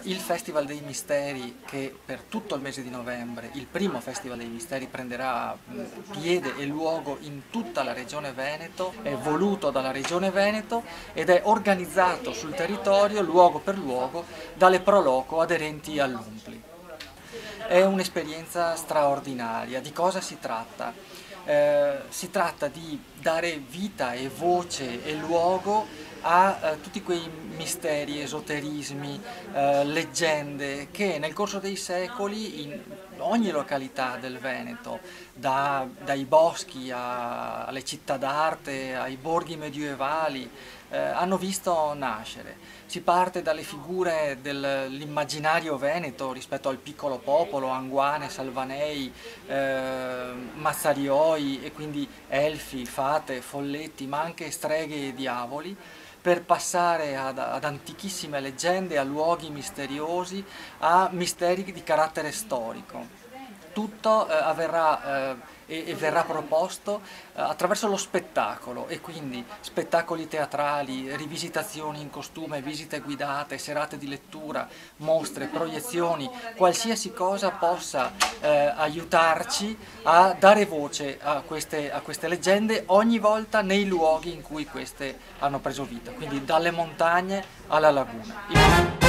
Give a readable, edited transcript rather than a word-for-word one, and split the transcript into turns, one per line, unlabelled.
il Festival dei Misteri, che per tutto il mese di novembre, il primo Festival dei Misteri, prenderà piede e luogo in tutta la regione Veneto, è voluto dalla regione Veneto ed è organizzato sul territorio, luogo per luogo, dalle pro loco aderenti all'UNPLI. È un'esperienza straordinaria. Di cosa si tratta? Si tratta di dare vita e voce e luogo a tutti quei misteri, esoterismi, leggende che nel corso dei secoli in ogni località del Veneto, dai boschi alle città d'arte, ai borghi medievali, hanno visto nascere. Si parte dalle figure dell'immaginario veneto rispetto al piccolo popolo, Anguane, Salvanei, Mazzarioi e quindi elfi, fate, folletti, ma anche streghe e diavoli, per passare ad antichissime leggende, a luoghi misteriosi, a misteri di carattere storico. Tutto avverrà e verrà proposto attraverso lo spettacolo, e quindi spettacoli teatrali, rivisitazioni in costume, visite guidate, serate di lettura, mostre, proiezioni, qualsiasi cosa possa aiutarci a dare voce a queste leggende ogni volta nei luoghi in cui queste hanno preso vita, quindi dalle montagne alla laguna.